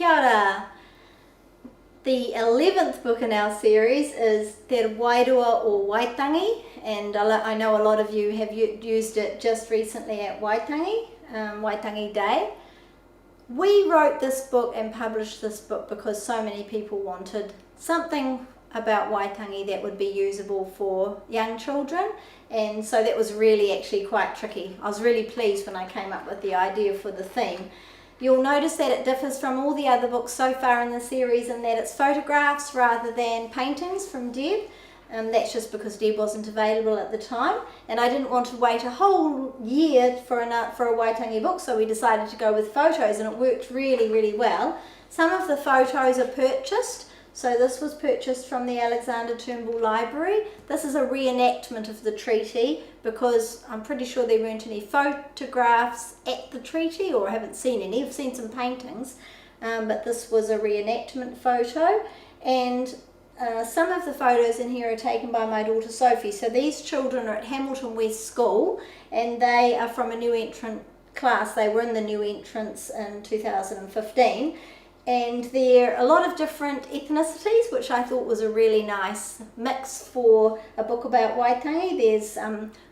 Kia ora. The 11th book in our series is Te Wairua or Waitangi, and I know a lot of you have used it just recently at Waitangi, Waitangi Day. We wrote this book and published this book because so many people wanted something about Waitangi that would be usable for young children, and so that was really actually quite tricky. I was really pleased when I came up with the idea for the theme. You'll notice that it differs from all the other books so far in the series in that it's photographs rather than paintings from Deb. That's just because Deb wasn't available at the time, and I didn't want to wait a whole year for a Waitangi book, so we decided to go with photos, and it worked really, really well. Some of the photos are purchased. So this was purchased from the Alexander Turnbull Library. This is a reenactment of the treaty because I'm pretty sure there weren't any photographs at the treaty, or I haven't seen any. I've seen some paintings, but this was a reenactment photo. And some of the photos in here are taken by my daughter Sophie. So these children are at Hamilton West School, and they are from a new entrant class. They were in the new entrants in 2015. And there are a lot of different ethnicities, which I thought was a really nice mix for a book about Waitangi. There's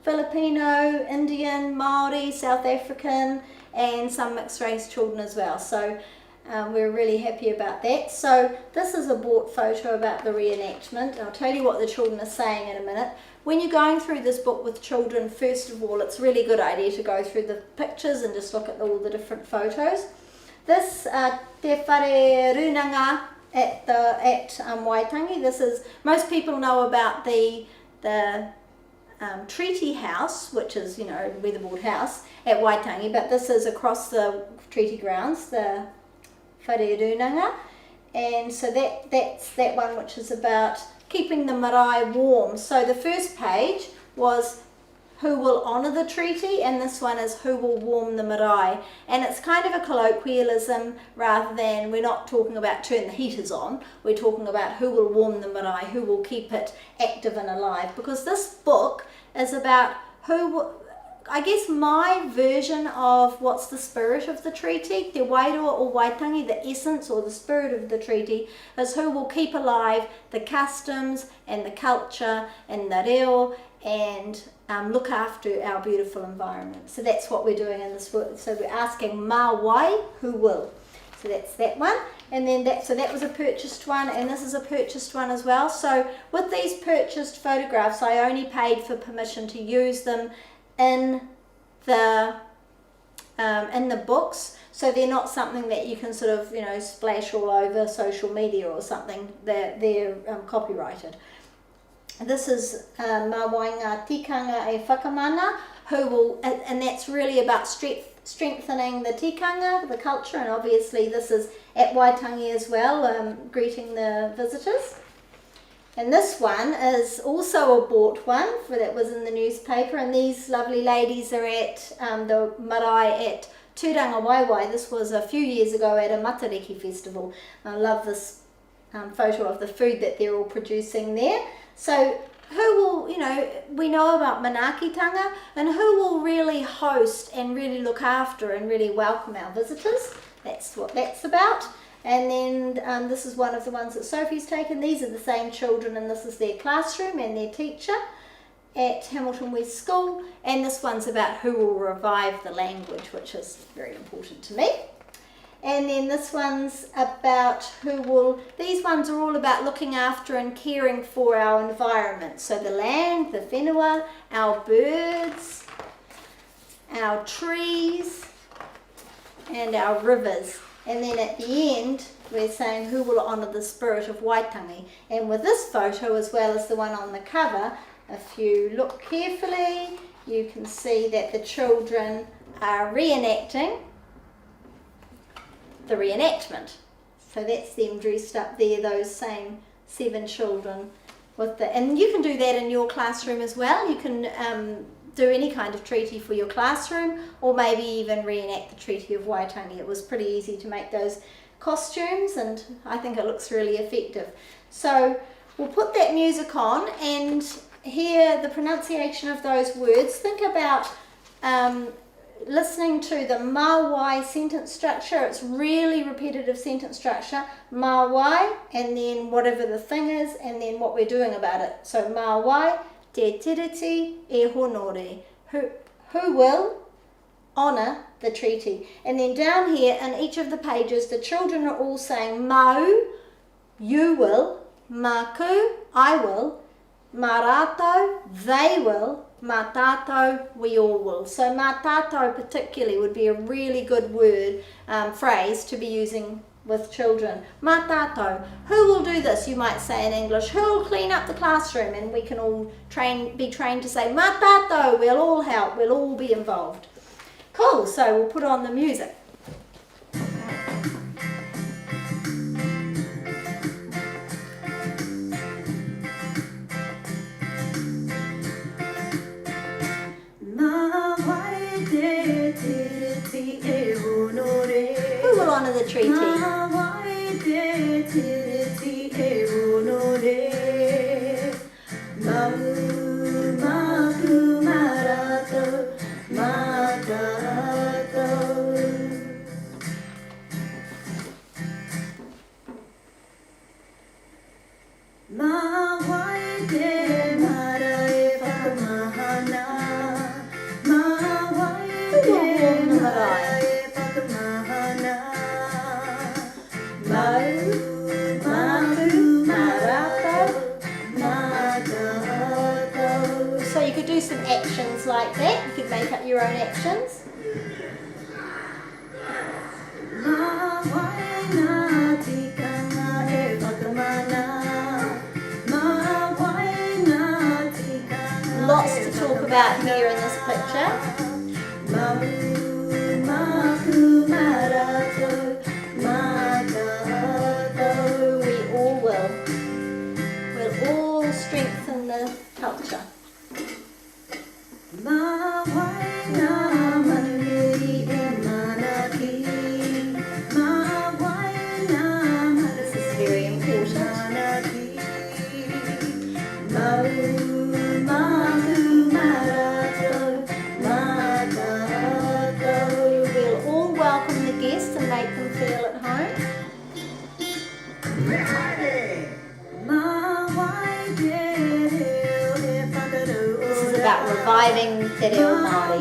Filipino, Indian, Māori, South African, and some mixed race children as well. So we're really happy about that. So this is a bought photo about the reenactment. I'll tell you what the children are saying in a minute. When you're going through this book with children, first of all, it's a really good idea to go through the pictures and just look at all the different photos. This Te Whare Runanga at Waitangi. This is, most people know about the treaty house, which is, you know, weatherboard house at Waitangi, but this is across the treaty grounds, the Whare Runanga, and so that's that one which is about keeping the marae warm. So the first page was who will honour the treaty, and this one is who will warm the marae, and it's kind of a colloquialism rather than, we're not talking about turn the heaters on, we're talking about who will warm the marae, who will keep it active and alive, because this book is about I guess my version of what's the spirit of the treaty. Te Wairua or Waitangi, the essence or the spirit of the treaty, is who will keep alive the customs and the culture and the reo and look after our beautiful environment. So that's what we're doing in this work. So we're asking mā wai, who will. So that's that one. And then that was a purchased one, and this is a purchased one as well. So with these purchased photographs, I only paid for permission to use them in the books. So they're not something that you can sort of, you know, splash all over social media or something. They're copyrighted. This is Mā Wai Ngā Tikanga e Whakamana, who will, and that's really about strengthening the tikanga, the culture, and obviously this is at Waitangi as well, greeting the visitors. And this one is also a bought one that was in the newspaper, and these lovely ladies are at the marae at Tūranga Waiwai. This was a few years ago at a Matariki festival. I love this photo of the food that they're all producing there. So who will, you know, we know about Manaakitanga, and who will really host and really look after and really welcome our visitors. That's what that's about. And then this is one of the ones that Sophie's taken. These are the same children, and this is their classroom and their teacher at Hamilton West School. And this one's about who will revive the language, which is very important to me. And then this one's about who will, these ones are all about looking after and caring for our environment. So the land, the whenua, our birds, our trees, and our rivers. And then at the end, we're saying who will honour the spirit of Waitangi. And with this photo, as well as the one on the cover, if you look carefully, you can see that the children are reenacting the reenactment. So that's them dressed up there, those same 7 children with the, and you can do that in your classroom as well. You can do any kind of treaty for your classroom, or maybe even reenact the Treaty of Waitangi. It was pretty easy to make those costumes, and I think it looks really effective. So we'll put that music on and hear the pronunciation of those words. Think about listening to the mawai sentence structure. It's really repetitive sentence structure. Mawai, and then whatever the thing is, and then what we're doing about it. So mawai, te tiriti e honore. Who will honour the treaty. And then down here in each of the pages, the children are all saying mau, you will, maku, I will, marato, they will, mātātou, we all will. So mātātou particularly would be a really good word, phrase to be using with children. Mātātou, who will do this, you might say in English. Who will clean up the classroom? And we can all be trained to say mātātou, we'll all help, we'll all be involved. Cool, so we'll put on the music. Who will honour the treaty? So you could do some actions like that. You could make up your own actions. Lots to talk about here in this picture. We all will. We'll all strengthen the culture. This is very important. We'll all welcome the guests and make them feel at home. This is about reviving te reo Māori.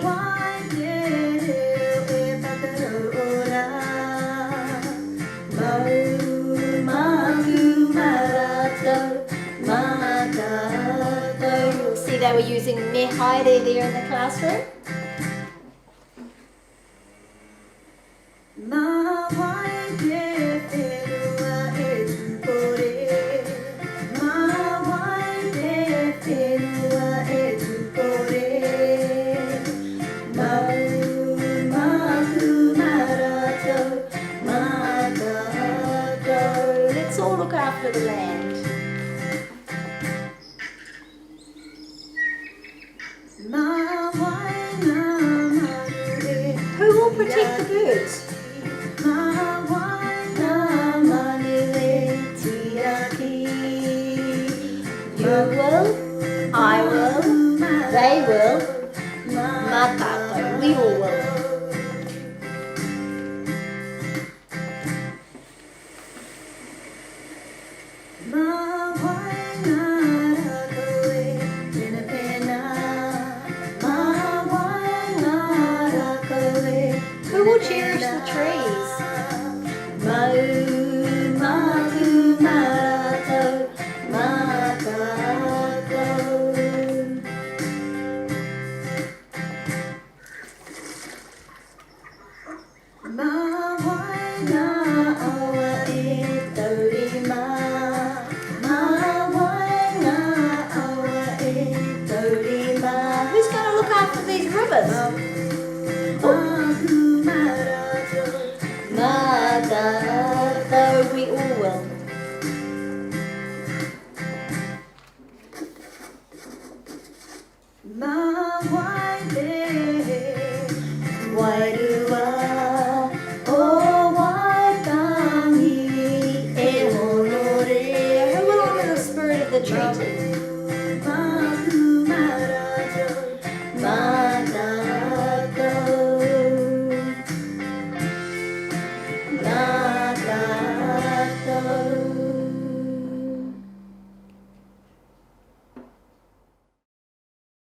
You'll see they were using me haere there in the classroom. Let's all look after the land. Who will protect the birds? You will, I will, they will, mātātou, we all will. Who will cherish the trees? Who's going to look after these rivers? Mātātou, we